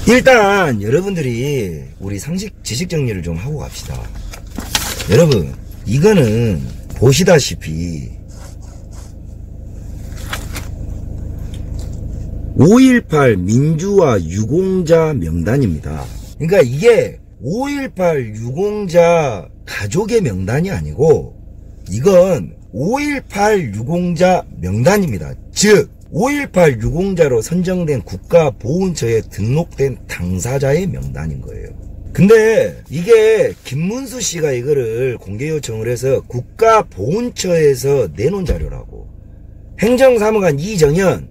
일단 여러분들이 우리 상식 지식 정리를 좀 하고 갑시다. 여러분, 이거는 보시다시피 5.18 민주화 유공자 명단입니다. 그러니까 이게 5.18 유공자 가족의 명단이 아니고 이건 5.18 유공자 명단입니다. 즉 5.18 유공자로 선정된 국가보훈처에 등록된 당사자의 명단인 거예요. 근데 이게 김문수 씨가 이거를 공개 요청을 해서 국가보훈처에서 내놓은 자료라고. 행정사무관 이정현,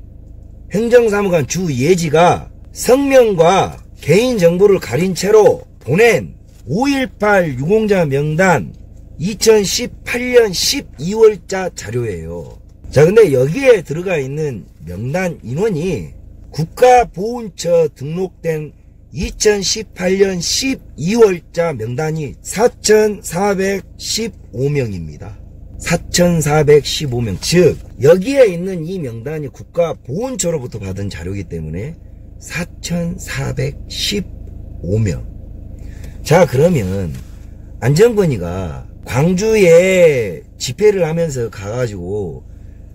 행정사무관 주예지가 성명과 개인정보를 가린 채로 보낸 5.18 유공자 명단 2018년 12월자 자료예요. 자, 근데 여기에 들어가 있는 명단 인원이 국가보훈처 등록된 2018년 12월자 명단이 4,415명입니다. 4,415명. 즉 여기에 있는 이 명단이 국가보훈처로부터 받은 자료이기 때문에 4,415명. 자, 그러면 안정권이가 광주에 집회를 하면서 가가지고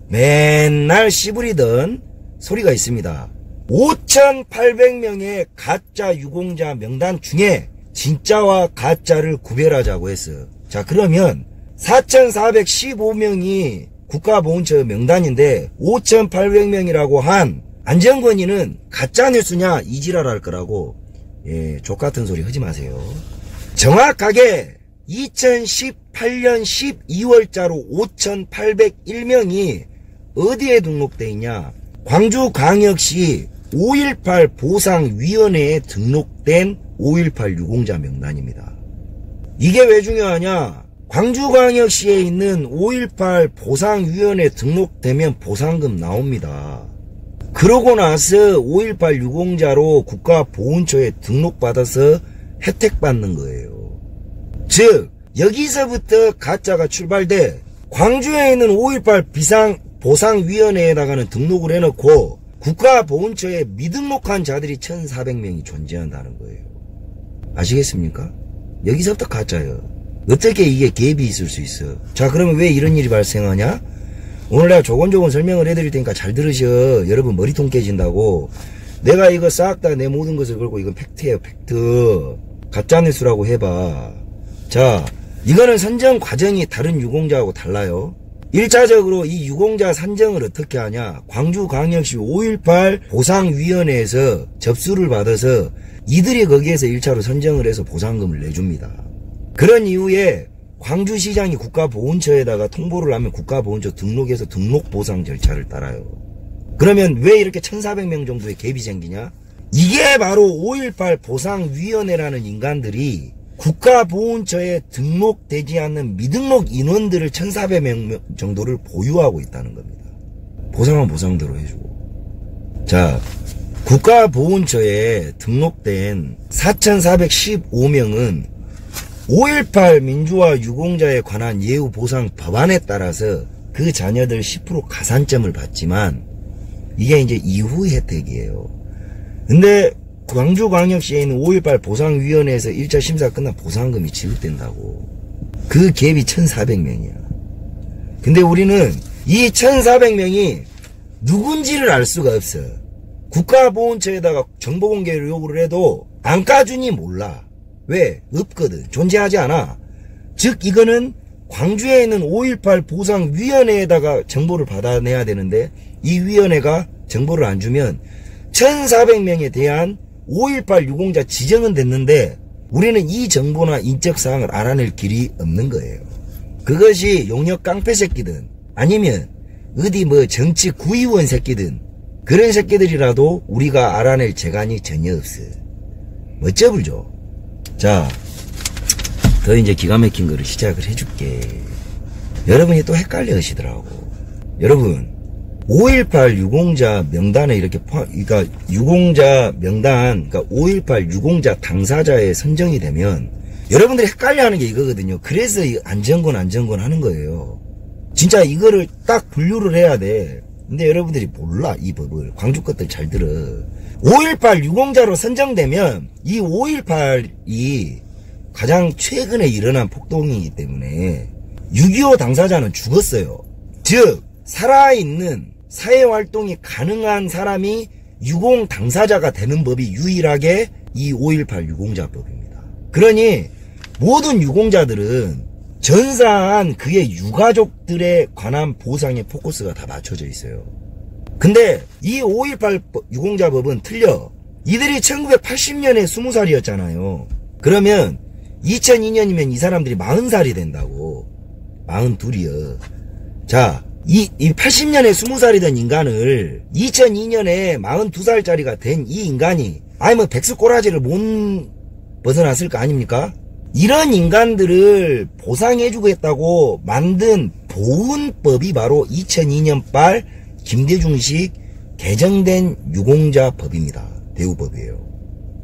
맨날 씨부리던 소리가 있습니다. 5,800명의 가짜 유공자 명단 중에 진짜와 가짜를 구별하자고 했어요. 자, 그러면 4,415명이 국가보훈처 명단인데 5,800명이라고 한 안정권이는 가짜뉴스냐 이지랄 할 거라고 족같은 소리 하지 마세요. 정확하게 2018년 12월자로 5,801명이 어디에 등록되어 있냐? 광주광역시 5.18 보상위원회에 등록된 5.18 유공자 명단입니다. 이게 왜 중요하냐? 광주광역시에 있는 5.18 보상위원회에 등록되면 보상금 나옵니다. 그러고 나서 5.18 유공자로 국가보훈처에 등록받아서 혜택 받는 거예요. 즉 여기서부터 가짜가 출발돼 광주에 있는 5.18 보상위원회에다가는 등록을 해놓고 국가보훈처에 미등록한 자들이 1,400명이 존재한다는 거예요. 아시겠습니까? 여기서부터 가짜예요. 어떻게 이게 갭이 있을 수 있어? 자, 그러면 왜 이런 일이 발생하냐? 오늘 내가 조곤조곤 설명을 해드릴 테니까 잘 들으셔. 여러분 머리통 깨진다고. 내가 이거 싹 다 내 모든 것을 걸고 이건 팩트예요. 팩트. 가짜뉴스라고 해봐. 자, 이거는 선정 과정이 다른 유공자하고 달라요. 1차적으로 이 유공자 산정을 어떻게 하냐? 광주광역시 5.18 보상위원회에서 접수를 받아서 이들이 거기에서 1차로 선정을 해서 보상금을 내줍니다. 그런 이후에 광주시장이 국가보훈처에다가 통보를 하면 국가보훈처 등록해서 등록보상 절차를 따라요. 그러면 왜 이렇게 1,400명 정도의 갭이 생기냐? 이게 바로 5.18 보상위원회라는 인간들이 국가보훈처에 등록되지 않는 미등록 인원들을 1,400명 정도를 보유하고 있다는 겁니다. 보상은 보상대로 해주고. 자, 국가보훈처에 등록된 4,415명은 5.18 민주화 유공자에 관한 예우 보상 법안에 따라서 그 자녀들 10% 가산점을 받지만 이게 이제 이후 혜택이에요. 근데 광주광역시에 있는 5.18 보상위원회에서 1차 심사 끝난 보상금이 지급된다고. 그 갭이 1,400명이야. 근데 우리는 이 1,400명이 누군지를 알 수가 없어. 국가보훈처에다가 정보공개를 요구를 해도 안 까주니 몰라. 왜? 없거든. 존재하지 않아. 즉 이거는 광주에 있는 5.18 보상위원회에다가 정보를 받아내야 되는데 이 위원회가 정보를 안 주면 1,400명에 대한 5.18 유공자 지정은 됐는데 우리는 이 정보나 인적사항을 알아낼 길이 없는 거예요. 그것이 용역 깡패 새끼든 아니면 어디 뭐 정치 구의원 새끼든 그런 새끼들이라도 우리가 알아낼 재간이 전혀 없어. 멋쩍을 줘. 자, 더 이제 기가 막힌 거를 시작을 해줄게. 여러분이 또 헷갈려 하시더라고. 여러분 5.18 유공자 명단에 이렇게 그러니까 유공자 명단, 그러니까 5.18 유공자 당사자에 선정이 되면 여러분들이 헷갈려 하는 게 이거거든요. 그래서 안정권 하는 거예요. 진짜 이거를 딱 분류를 해야 돼. 근데 여러분들이 몰라, 이 법을. 광주 것들 잘 들어. 5.18 유공자로 선정되면 이 5.18이 가장 최근에 일어난 폭동이기 때문에 6.25 당사자는 죽었어요. 즉 살아있는 사회활동이 가능한 사람이 유공 당사자가 되는 법이 유일하게 이 5.18 유공자법입니다. 그러니 모든 유공자들은 전사한 그의 유가족들에 관한 보상의 포커스가 다 맞춰져 있어요. 근데 이 5.18 유공자법은 틀려. 이들이 1980년에 20살이었잖아요. 그러면 2002년이면 이 사람들이 40살이 된다고. 42이요. 자, 이 80년에 20살이던 인간을 2002년에 42살짜리가 된 이 인간이 아니 뭐 백수꼬라지를 못 벗어났을 거 아닙니까? 이런 인간들을 보상해주겠다고 만든 보훈법이 바로 2002년발 김대중식 개정된 유공자법입니다. 대우법이에요.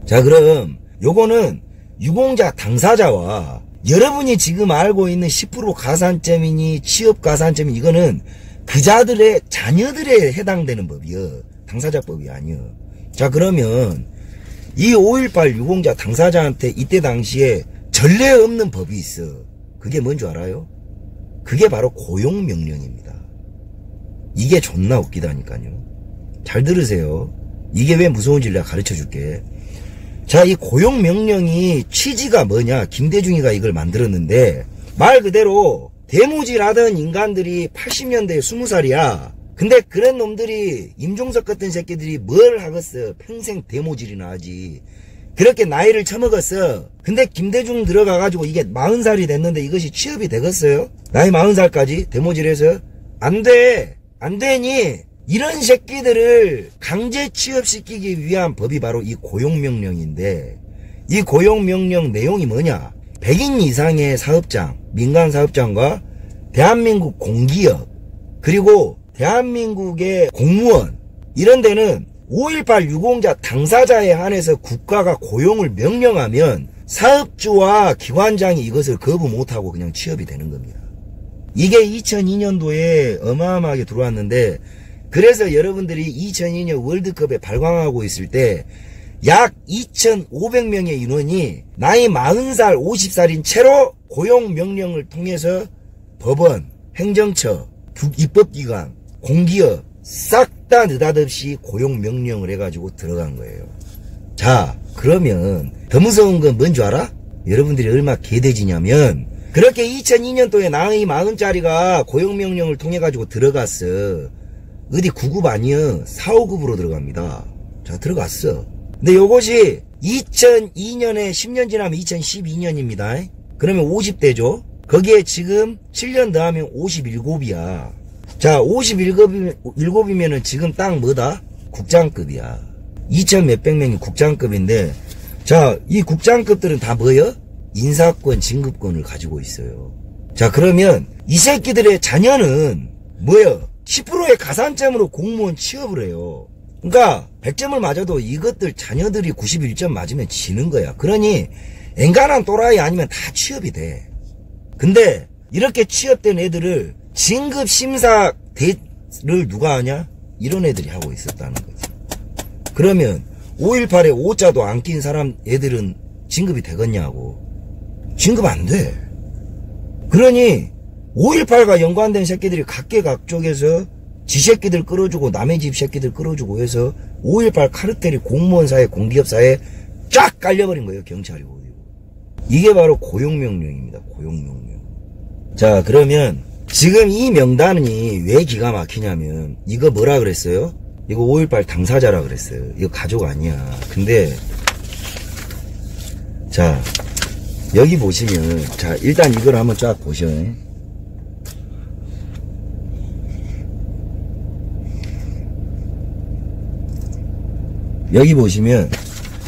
자, 그럼 요거는 유공자 당사자와 여러분이 지금 알고 있는 10% 가산점이니 취업 가산점이 이거는 그자들의 자녀들에 해당되는 법이요. 당사자법이 아니요. 자, 그러면 이 5.18 유공자 당사자한테 이때 당시에 전례 없는 법이 있어. 그게 뭔 줄 알아요? 그게 바로 고용명령입니다. 이게 존나 웃기다니까요. 잘 들으세요. 이게 왜 무서운지 내가 가르쳐 줄게. 자, 이 고용명령이 취지가 뭐냐? 김대중이가 이걸 만들었는데 말 그대로 대무질하던 인간들이 80년대에 20살이야. 근데 그런 놈들이 임종석 같은 새끼들이 뭘 하겠어. 평생 대모질이나 하지. 그렇게 나이를 처먹었어. 근데 김대중 들어가가지고 이게 40살이 됐는데 이것이 취업이 되겠어요? 나이 40살까지 대모질해서? 안 돼. 안 되니 이런 새끼들을 강제 취업시키기 위한 법이 바로 이 고용명령인데 이 고용명령 내용이 뭐냐? 100인 이상의 사업장, 민간 사업장과 대한민국 공기업 그리고 대한민국의 공무원 이런 데는 5.18 유공자 당사자에 한해서 국가가 고용을 명령하면 사업주와 기관장이 이것을 거부 못하고 그냥 취업이 되는 겁니다. 이게 2002년도에 어마어마하게 들어왔는데 그래서 여러분들이 2002년 월드컵에 발광하고 있을 때 약 2,500명의 인원이 나이 40살, 50살인 채로 고용명령을 통해서 법원, 행정처, 입법기관, 공기업 싹 다 느닷없이 고용명령을 해가지고 들어간 거예요. 자, 그러면 더 무서운 건 뭔 줄 알아? 여러분들이 얼마나 개돼지냐면 그렇게 2002년도에 나이 40짜리가 고용명령을 통해가지고 들어갔어. 어디 9급 아니여 4, 5급으로 들어갑니다. 자, 들어갔어. 근데 요것이 2002년에 10년 지나면 2012년입니다. 그러면 50대죠. 거기에 지금 7년 더하면 57급이야. 자, 57급이면은 지금 딱 뭐다? 국장급이야. 2천 몇백 명이 국장급인데, 자, 이 국장급들은 다 뭐야? 인사권, 진급권을 가지고 있어요. 자, 그러면 이 새끼들의 자녀는 뭐야? 10%의 가산점으로 공무원 취업을 해요. 그러니까 100점을 맞아도 이것들 자녀들이 91점 맞으면 지는 거야. 그러니 엔간한 또라이 아니면 다 취업이 돼. 근데 이렇게 취업된 애들을 진급심사를 누가 하냐? 이런 애들이 하고 있었다는 거지. 그러면 5.18에 5자도 안 낀 사람 애들은 진급이 되겠냐고. 진급 안 돼. 그러니 5.18과 연관된 새끼들이 각계각쪽에서 지 새끼들 끌어주고 남의 집 새끼들 끌어주고 해서 5.18 카르텔이 공무원 사회 공기업 사회에 쫙 깔려버린 거예요. 경찰이. 이게 바로 고용명령입니다. 고용명령. 자, 그러면 지금 이 명단이 왜 기가 막히냐면 이거 뭐라 그랬어요? 이거 5.18 당사자라 그랬어요. 이거 가족 아니야. 근데 자, 여기 보시면 자, 일단 이걸 한번 쫙 보셔. 여기 보시면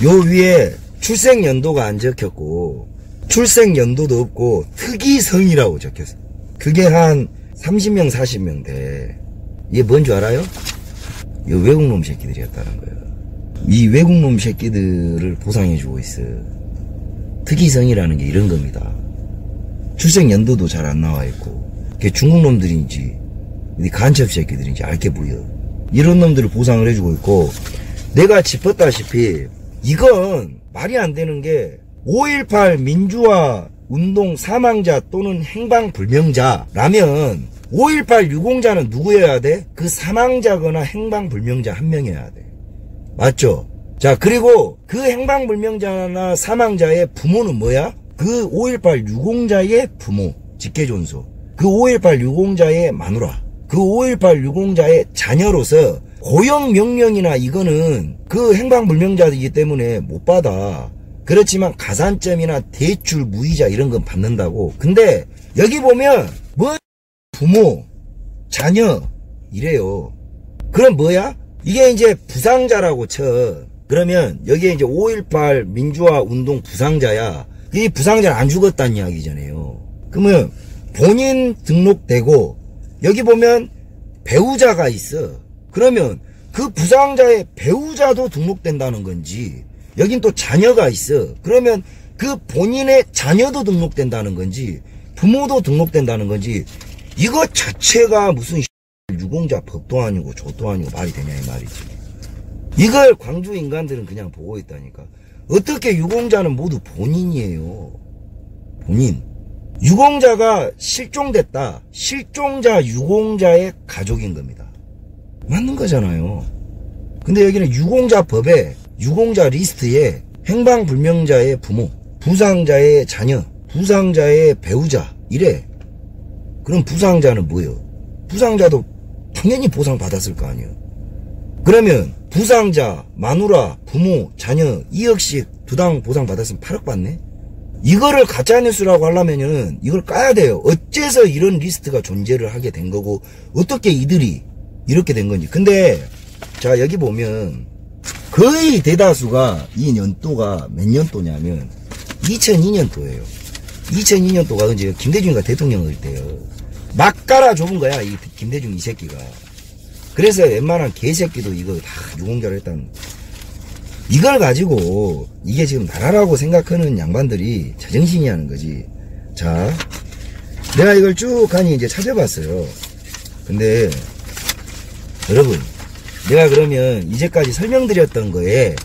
요 위에 출생연도가 안 적혔고 출생연도도 없고 특이성이라고 적혔어. 그게 한 30명 40명 돼. 이게 뭔 줄 알아요? 이거 외국놈 새끼들이었다는 거예요. 이 외국놈 새끼들을 보상해주고 있어. 특이성이라는 게 이런 겁니다. 출생연도도 잘 안 나와 있고 그게 중국놈들인지 간첩 새끼들인지 알게 보여. 이런 놈들을 보상을 해주고 있고, 내가 짚었다시피 이건 말이 안 되는 게 5.18 민주화 운동 사망자 또는 행방불명자라면 5.18 유공자는 누구여야 돼? 그 사망자거나 행방불명자 한 명이어야 돼. 맞죠? 자, 그리고 그 행방불명자나 사망자의 부모는 뭐야? 그 5.18 유공자의 부모, 직계존속. 그 5.18 유공자의 마누라. 그 5.18 유공자의 자녀로서 고용명령이나 이거는 그 행방불명자이기 때문에 못 받아. 그렇지만 가산점이나 대출, 무이자 이런 건 받는다고. 근데 여기 보면 뭐 부모, 자녀 이래요. 그럼 뭐야? 이게 이제 부상자라고 쳐. 그러면 여기에 이제 5.18 민주화 운동 부상자야. 이 부상자는 안 죽었다는 이야기잖아요. 그러면 본인 등록되고 여기 보면 배우자가 있어. 그러면 그 부상자의 배우자도 등록된다는 건지, 여긴 또 자녀가 있어. 그러면 그 본인의 자녀도 등록된다는 건지, 부모도 등록된다는 건지, 이거 자체가 무슨 유공자 법도 아니고 족도 아니고 말이 되냐 이 말이지. 이걸 광주 인간들은 그냥 보고 있다니까. 어떻게 유공자는 모두 본인이에요. 본인. 유공자가 실종됐다. 실종자 유공자의 가족인 겁니다. 맞는 거잖아요. 근데 여기는 유공자 법에, 유공자 리스트에 행방불명자의 부모, 부상자의 자녀, 부상자의 배우자 이래. 그럼 부상자는 뭐예요? 부상자도 당연히 보상받았을 거 아니에요. 그러면 부상자, 마누라, 부모, 자녀 2억씩 두당 보상받았으면 8억 받네? 이거를 가짜뉴스라고 하려면은 이걸 까야 돼요. 어째서 이런 리스트가 존재를 하게 된 거고, 어떻게 이들이 이렇게 된 건지. 근데 자, 여기 보면 거의 대다수가 이 년도가 몇 년도냐면 2002년도예요. 2002년도가 이제 김대중이가 대통령일 때요. 막 깔아 좁은 거야, 이 김대중 이 새끼가. 그래서 웬만한 개새끼도 이거 다 유공자를 했다는. 이걸 가지고 이게 지금 나라라고 생각하는 양반들이 제정신이 하는 거지. 자, 내가 이걸 쭉 하니 이제 찾아봤어요. 근데 여러분, 내가 그러면 이제까지 설명드렸던 거에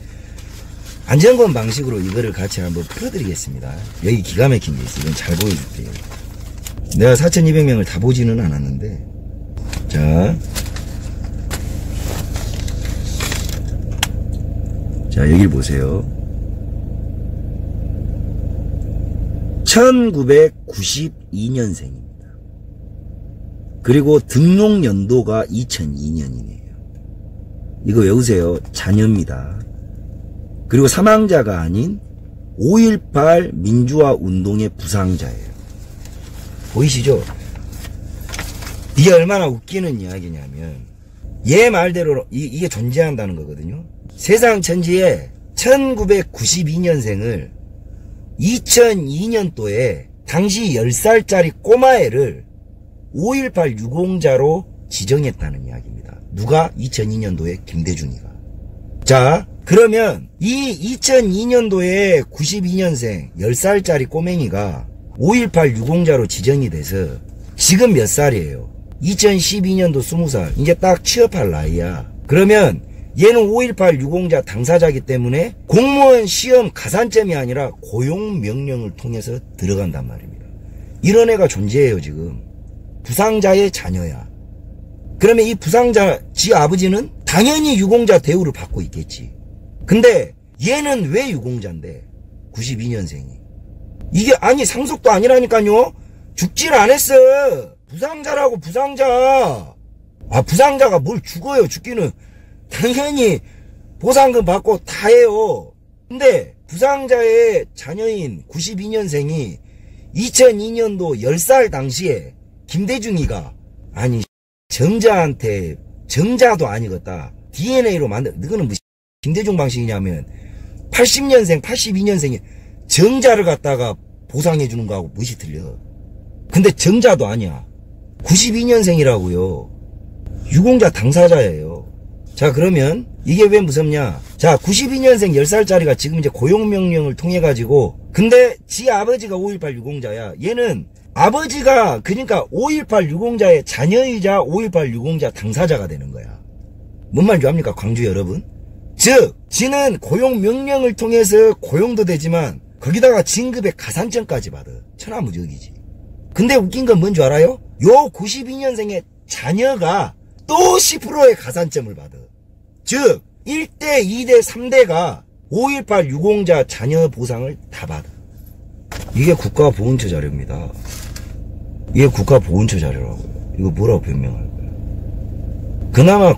안전권 방식으로 이거를 같이 한번 풀어드리겠습니다. 여기 기가 막힌 게 있어. 이건 잘 보여줄게요. 내가 4,200명을 다 보지는 않았는데, 자, 여길 보세요. 1992년생입니다. 그리고 등록 연도가 2002년이네요. 이거 외우세요. 자녀입니다. 그리고 사망자가 아닌 5.18 민주화 운동의 부상자예요. 보이시죠? 이게 얼마나 웃기는 이야기냐면, 얘 말대로 이게 존재한다는 거거든요. 세상 천지에 1992년생을 2002년도에 당시 10살짜리 꼬마애를 5.18 유공자로 지정했다는 이야기입니다. 누가? 2002년도에 김대중이가. 자, 그러면 이 2002년도에 92년생 10살짜리 꼬맹이가 5.18 유공자로 지정이 돼서 지금 몇 살이에요? 2012년도 20살. 이제 딱 취업할 나이야. 그러면 얘는 5.18 유공자 당사자이기 때문에 공무원 시험 가산점이 아니라 고용명령을 통해서 들어간단 말입니다. 이런 애가 존재해요. 지금 부상자의 자녀야. 그러면 이 부상자 지 아버지는 당연히 유공자 대우를 받고 있겠지. 근데 얘는 왜 유공자인데? 92년생이. 이게 아니 상속도 아니라니까요. 죽질 않았어. 부상자라고. 부상자. 아, 부상자가 뭘 죽어요. 죽기는 당연히 보상금 받고 다 해요. 근데 부상자의 자녀인 92년생이 2002년도 10살 당시에 김대중이가, 아니 정자한테, 정자도 아니겠다, DNA로 만든, 이거는 뭐 김대중 방식이냐면 80년생 82년생이 정자를 갖다가 보상해 주는 거하고 무엇이 틀려. 근데 정자도 아니야. 92년생이라고요. 유공자 당사자예요. 자, 그러면 이게 왜 무섭냐? 자, 92년생 10살짜리가 지금 이제 고용명령을 통해 가지고, 근데 지 아버지가 5.18 유공자야. 얘는 아버지가 그러니까 5.18 유공자의 자녀이자 5.18 유공자 당사자가 되는 거야. 뭔 말인지 압니까? 광주 여러분? 즉 지는 고용 명령을 통해서 고용도 되지만 거기다가 진급의 가산점까지 받아. 천하무적이지. 근데 웃긴 건 뭔 줄 알아요? 요 92년생의 자녀가 또 10%의 가산점을 받아. 즉 1대, 2대, 3대가 5.18 유공자 자녀 보상을 다 받아. 이게 국가보훈처 자료입니다. 이게 국가보훈처 자료라고요. 이거 뭐라고 변명할 거야? 그나마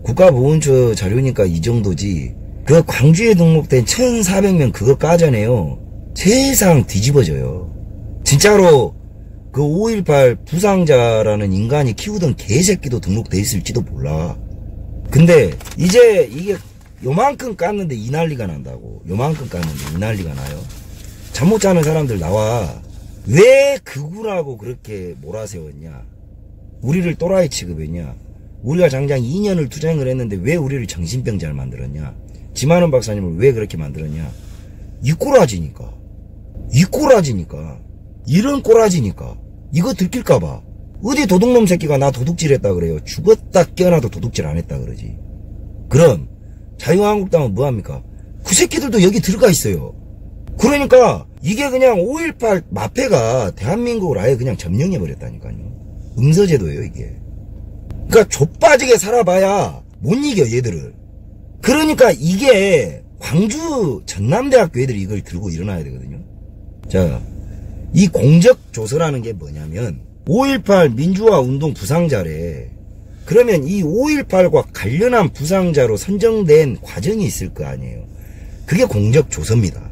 국가보훈처 자료니까 이 정도지. 그 광주에 등록된 1,400명 그거 까자네요. 세상 뒤집어져요. 진짜로 그 5.18 부상자라는 인간이 키우던 개새끼도 등록돼 있을지도 몰라. 근데 이제 이게 요만큼 깠는데 이 난리가 난다고. 요만큼 깠는데 이 난리가 나요. 잠 못 자는 사람들 나와. 왜 극우라고 그렇게 몰아세웠냐? 우리를 또라이 취급했냐? 우리가 장장 2년을 투쟁을 했는데 왜 우리를 정신병자를 만들었냐? 지만원 박사님을 왜 그렇게 만들었냐? 이 꼬라지니까. 이 꼬라지니까. 이런 꼬라지니까. 이거 들킬까봐. 어디 도둑놈 새끼가 나 도둑질 했다 그래요. 죽었다 깨어나도 도둑질 안 했다 그러지. 그럼 자유한국당은 뭐합니까? 그 새끼들도 여기 들어가 있어요. 그러니까 이게 그냥 5.18 마패가 대한민국을 아예 그냥 점령해버렸다니까요. 응서제도예요 이게. 그러니까 좆빠지게 살아봐야 못 이겨 얘들을. 그러니까 이게 광주 전남대학교 애들이 이걸 들고 일어나야 되거든요. 자, 이 공적조서라는 게 뭐냐면 5.18 민주화운동 부상자래. 그러면 이 5.18과 관련한 부상자로 선정된 과정이 있을 거 아니에요. 그게 공적조서입니다.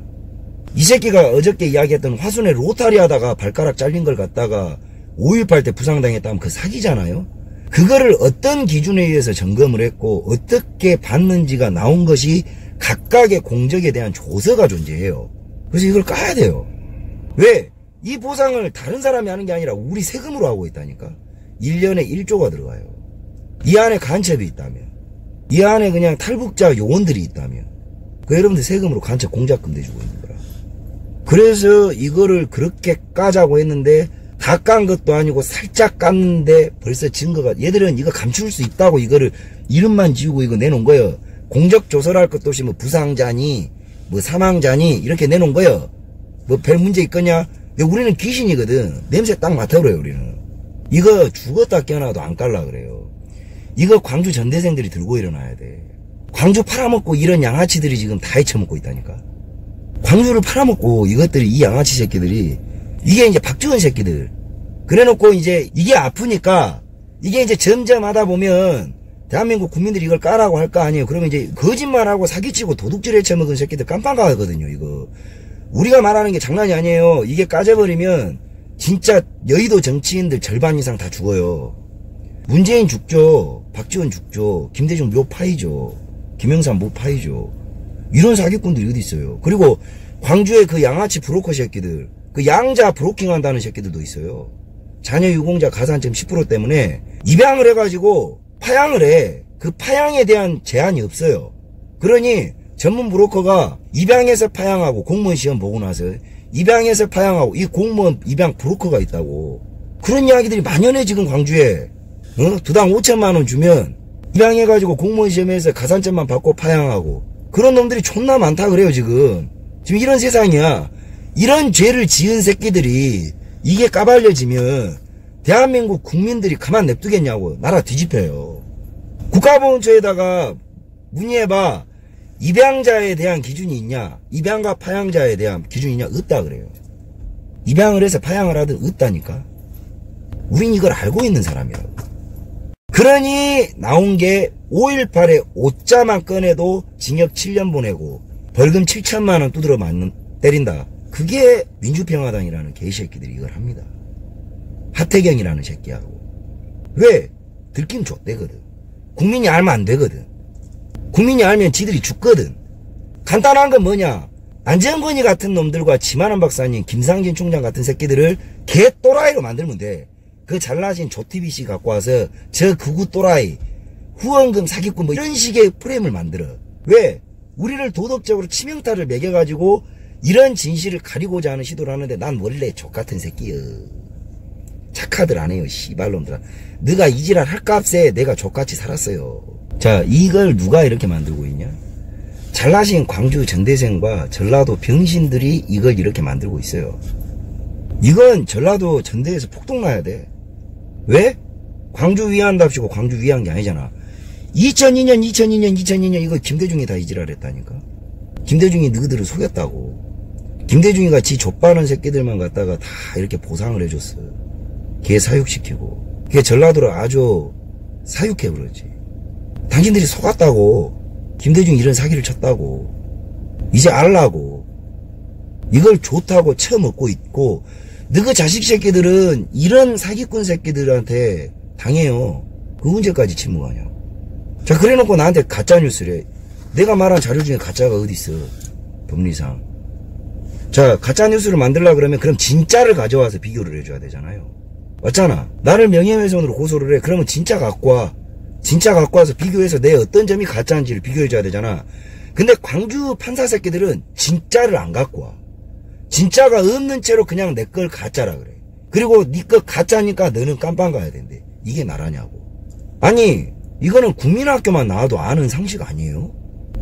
이 새끼가 어저께 이야기했던 화순에 로타리 하다가 발가락 잘린 걸 갖다가 5.18 때 부상당했다면 그 사기잖아요. 그거를 어떤 기준에 의해서 점검을 했고 어떻게 받는지가 나온 것이 각각의 공적에 대한 조서가 존재해요. 그래서 이걸 까야 돼요. 왜? 이 보상을 다른 사람이 하는 게 아니라 우리 세금으로 하고 있다니까. 1년에 1조가 들어가요. 이 안에 간첩이 있다면, 이 안에 그냥 탈북자 요원들이 있다면, 그 여러분들 세금으로 간첩 공작금 내주고 있는 거라. 그래서 이거를 그렇게 까자고 했는데 다 깐 것도 아니고 살짝 깠는데 벌써 증거가, 얘들은 이거 감출 수 있다고 이거를 이름만 지우고 이거 내놓은 거예요. 공적조서랄 것도 없이 뭐 부상자니 뭐 사망자니 이렇게 내놓은 거예요. 뭐 별 문제 있겠냐? 우리는 귀신이거든. 냄새 딱 맡아버려요 우리는. 이거 죽었다 깨어나도 안 깔라 그래요. 이거 광주 전대생들이 들고 일어나야 돼. 광주 팔아먹고 이런 양아치들이 지금 다 헤쳐먹고 있다니까. 광주를 팔아먹고 이것들이, 이 양아치 새끼들이, 이게 이제 박주원 새끼들 그래놓고 이제 이게 아프니까 이게 이제 점점 하다 보면 대한민국 국민들이 이걸 까라고 할 거 아니에요. 그러면 이제 거짓말하고 사기치고 도둑질 해쳐먹은 새끼들 깜빵가거든요. 이거 우리가 말하는 게 장난이 아니에요. 이게 까져버리면 진짜 여의도 정치인들 절반 이상 다 죽어요. 문재인 죽죠. 박지원 죽죠. 김대중 묘 파이죠. 김영삼 모 파이죠. 이런 사기꾼들이 어디 있어요. 그리고 광주에 그 양아치 브로커 새끼들, 그 양자 브로킹 한다는 새끼들도 있어요. 자녀 유공자 가산점 10% 때문에 입양을 해가지고 파양을 해. 그 파양에 대한 제한이 없어요. 그러니 전문 브로커가 입양해서 파양하고 공무원 시험 보고 나서 입양해서 파양하고 이 공무원 입양 브로커가 있다고. 그런 이야기들이 만연해 지금 광주에. 두당 5천만 원 주면 입양해가지고 공무원 시험에서 가산점만 받고 파양하고 그런 놈들이 존나 많다 그래요 지금. 지금 이런 세상이야. 이런 죄를 지은 새끼들이 이게 까발려지면 대한민국 국민들이 가만 냅두겠냐고. 나라 뒤집혀요. 국가보훈처에다가 문의해봐. 입양자에 대한 기준이 있냐? 입양과 파양자에 대한 기준이 있냐? 없다 그래요. 입양을 해서 파양을 하든 없다니까. 우린 이걸 알고 있는 사람이라고. 그러니 나온 게 5.18의 5자만 꺼내도 징역 7년 보내고 벌금 7천만 원 두드려 맞는 때린다. 그게 민주평화당이라는 개새끼들이 이걸 합니다. 하태경이라는 새끼하고. 왜? 들킴 좆대거든. 국민이 알면 안 되거든. 국민이 알면 지들이 죽거든. 간단한 건 뭐냐? 안정권이 같은 놈들과 지만원 박사님, 김상진 총장 같은 새끼들을 개 또라이로 만들면 돼. 그 잘나신 조TBC 갖고 와서 저 극우 또라이, 후원금 사기꾼 뭐 이런 식의 프레임을 만들어. 왜? 우리를 도덕적으로 치명타를 매겨가지고 이런 진실을 가리고자 하는 시도를 하는데 난 원래 족같은 새끼여. 착하들 안 해요 씨발놈들아. 너가 이지랄 할 값에 내가 족같이 살았어요. 자, 이걸 누가 이렇게 만들고 있냐? 잘나신 광주 전대생과 전라도 병신들이 이걸 이렇게 만들고 있어요. 이건 전라도 전대에서 폭동나야 돼. 왜? 광주 위한답시고 광주 위한 게 아니잖아. 2002년 이거 김대중이 다 이지랄했다니까. 김대중이 너희들을 속였다고. 김대중이가 지 족바는 새끼들만 갖다가 다 이렇게 보상을 해줬어. 걔 사육시키고. 걔 전라도를 아주 사육해 그러지. 당신들이 속았다고. 김대중이 이런 사기를 쳤다고. 이제 알라고. 이걸 좋다고 처먹고 있고, 너그 자식 새끼들은 이런 사기꾼 새끼들한테 당해요. 그 문제까지 침묵하냐. 자, 그래 놓고 나한테 가짜뉴스래. 내가 말한 자료 중에 가짜가 어디 있어. 법리상. 자, 가짜뉴스를 만들려고 그러면 그럼 진짜를 가져와서 비교를 해줘야 되잖아요. 맞잖아. 나를 명예훼손으로 고소를 해. 그러면 진짜 갖고 와. 진짜 갖고 와서 비교해서 내 어떤 점이 가짜인지를 비교해줘야 되잖아. 근데 광주 판사 새끼들은 진짜를 안 갖고 와. 진짜가 없는 채로 그냥 내 걸 가짜라 그래. 그리고 네 거 가짜니까 너는 깜빵 가야 된대. 이게 나라냐고. 아니, 이거는 국민학교만 나와도 아는 상식 아니에요?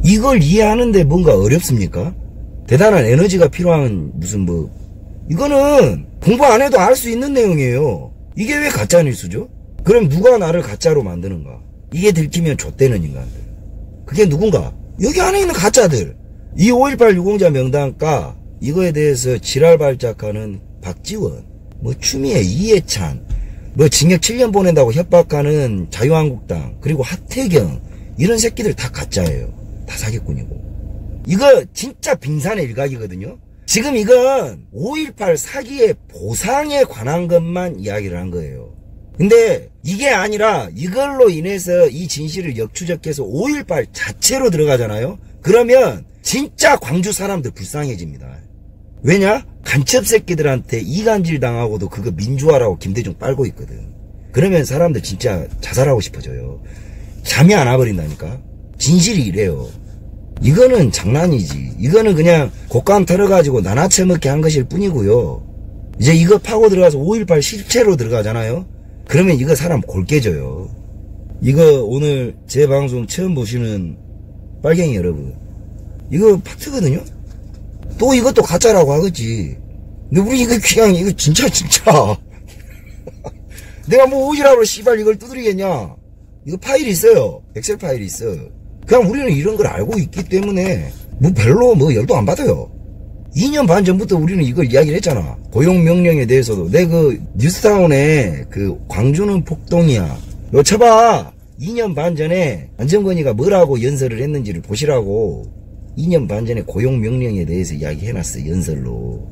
이걸 이해하는데 뭔가 어렵습니까? 대단한 에너지가 필요한 무슨 뭐, 이거는 공부 안 해도 알 수 있는 내용이에요. 이게 왜 가짜뉴스죠? 그럼 누가 나를 가짜로 만드는가? 이게 들키면 좆되는 인간들. 그게 누군가? 여기 안에 있는 가짜들. 이 5.18 유공자 명단가 이거에 대해서 지랄 발작하는 박지원, 뭐 추미애, 이해찬, 뭐 징역 7년 보낸다고 협박하는 자유한국당, 그리고 하태경, 이런 새끼들 다 가짜예요. 다 사기꾼이고. 이거 진짜 빙산의 일각이거든요. 지금 이건 5.18 사기의 보상에 관한 것만 이야기를 한 거예요. 근데 이게 아니라 이걸로 인해서 이 진실을 역추적해서 5.18 자체로 들어가잖아요. 그러면 진짜 광주 사람들 불쌍해집니다. 왜냐? 간첩 새끼들한테 이간질 당하고도 그거 민주화라고 김대중 빨고 있거든. 그러면 사람들 진짜 자살하고 싶어져요. 잠이 안 와버린다니까. 진실이 이래요. 이거는 장난이지. 이거는 그냥 곶감 털어가지고 나나 처먹게 한 것일 뿐이고요. 이제 이거 파고 들어가서 5.18 실체로 들어가잖아요. 그러면 이거 사람 골 깨져요. 이거 오늘 제 방송 처음 보시는 빨갱이 여러분, 이거 팩트거든요. 또 이것도 가짜라고 하겠지. 근데 우리 이거 그냥 이거 진짜 내가 뭐 오지라로 씨발 이걸 두드리겠냐. 이거 파일이 있어요. 엑셀 파일이 있어. 그냥 우리는 이런 걸 알고 있기 때문에 뭐 별로 뭐 열도 안 받아요. 2년 반 전부터 우리는 이걸 이야기를 했잖아. 고용명령에 대해서도. 내 그 뉴스타운에 그 광주는 폭동이야, 요 쳐봐. 2년 반 전에 안정권이가 뭐라고 연설을 했는지를 보시라고. 2년 반 전에 고용명령에 대해서 이야기해놨어, 연설로.